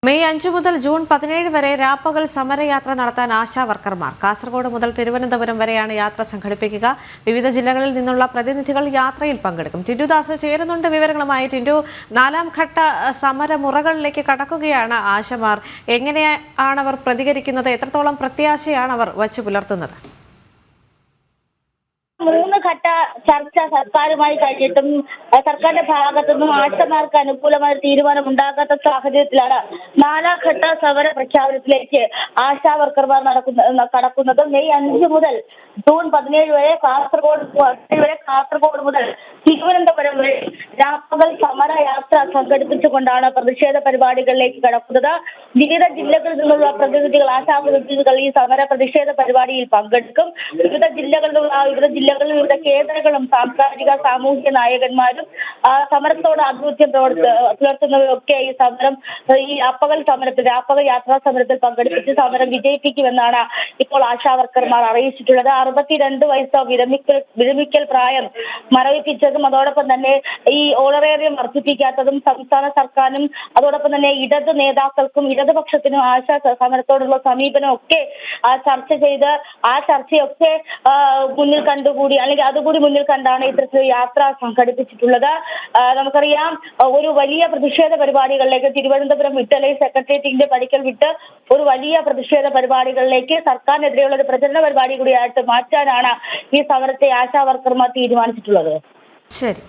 May 5 മുതൽ June 17 വരെ രാപ്പകൽ സമരയാത്ര നടത്താൻ ആശാ വർക്കർമാർ. കാസർഗോഡ് മുതൽ തിരുവനന്തപുരം വരെയാണ് യാത്ര സംഘടിപ്പിക്കുക. വിവിധ ജില്ലകളിൽ നിന്നുള്ള പ്രതിനിധികൾ യാത്രയിൽ പങ്കെടുക്കും. ടിൻഡു ചേരുന്നുണ്ട് വിവരങ്ങളുമായി. ടിൻഡു, 4ാം ഘട്ട സമരമുറകളിലേക്ക് കടക്കുകയാണ് ആശമാർ. എങ്ങനെയാണ് അവർ പ്രതികരിക്കുന്നത്? എത്രത്തോളം പ്രത്യാശയാണ് അവർ വച്ചു പുലർത്തുന്നത്? 3 ഘട്ട ചർച്ച സർക്കാരുമായി കഴിഞ്ഞിട്ടും സർക്കാരിന്റെ ഭാഗത്തുനിന്നും ആശമാർക്ക് അനുകൂലമായ തീരുമാനം ഉണ്ടാകാത്ത സാഹചര്യത്തിലാണ് 4ാം ഘട്ട സമര പ്രഖ്യാപനത്തിലേക്ക് ആശാ വർക്കർമാർ കടക്കുന്നത്. മെയ് 5 മുതൽ ജൂൺ 17 വരെ കാസർഗോഡ് മുതൽ തിരുവനന്തപുരം വരെ രാപ്പകൽ സമരയാത്ര സംഘടിപ്പിച്ചുകൊണ്ടാണ് പ്രതിഷേധ പരിപാടികളിലേക്ക് കടക്കുന്നത്. വിവിധ ജില്ലകളിൽ നിന്നുള്ള പ്രതിനിധികൾ, ആശാ പ്രതിനിധികൾ ഈ സമര പ്രതിഷേധ പരിപാടിയിൽ പങ്കെടുക്കും. വിവിധ വിവിധ കേന്ദ്രങ്ങളും സാംസ്കാരിക സാമൂഹിക നായകന്മാരും സമരത്തോട് ആഭിമുഖ്യം പുലർത്തുന്നവരൊക്കെ ഈ രാപ്പകൽ യാത്രാ സമരത്തിൽ പങ്കെടുപ്പിച്ച് സമരം വിജയിപ്പിക്കുമെന്നാണ് ഇപ്പോൾ ആശാ വർക്കർമാർ അറിയിച്ചിട്ടുള്ളത്. 62 വയസ്സ് വിരമിക്കൽ പ്രായം മരവിപ്പിച്ചതും അതോടൊപ്പം തന്നെ ഈ ഓണറേറിയം വർദ്ധിപ്പിക്കാത്തതും സംസ്ഥാന സർക്കാരിനും അതോടൊപ്പം തന്നെ ഇടത് നേതാക്കൾക്കും ഇടതുപക്ഷത്തിനും ആശാ സമരത്തോടുള്ള സമീപനം ഒക്കെ ചർച്ച ചെയ്ത് ആ ചർച്ചയൊക്കെ മുന്നിൽ കണ്ടുകൂടി അല്ലെങ്കിൽ അതുകൂടി മുന്നിൽ കണ്ടാണ് ഇത്തരത്തിൽ യാത്ര സംഘടിപ്പിച്ചിട്ടുള്ളത്. നമുക്കറിയാം, ഒരു വലിയ പ്രതിഷേധ പരിപാടികളിലേക്ക് തിരുവനന്തപുരം വിട്ട് അല്ലെങ്കിൽ സെക്രട്ടേറിയറ്റിന്റെ പടിക്കൽ വിട്ട് ഒരു വലിയ പ്രതിഷേധ പരിപാടികളിലേക്ക് സർക്കാരിനെതിരെയുള്ള ഒരു പ്രചരണ പരിപാടി കൂടിയായിട്ട് മാറ്റാനാണ് ഈ സമരത്തെ ആശാ വർക്കർമാർ തീരുമാനിച്ചിട്ടുള്ളത്. ശരി.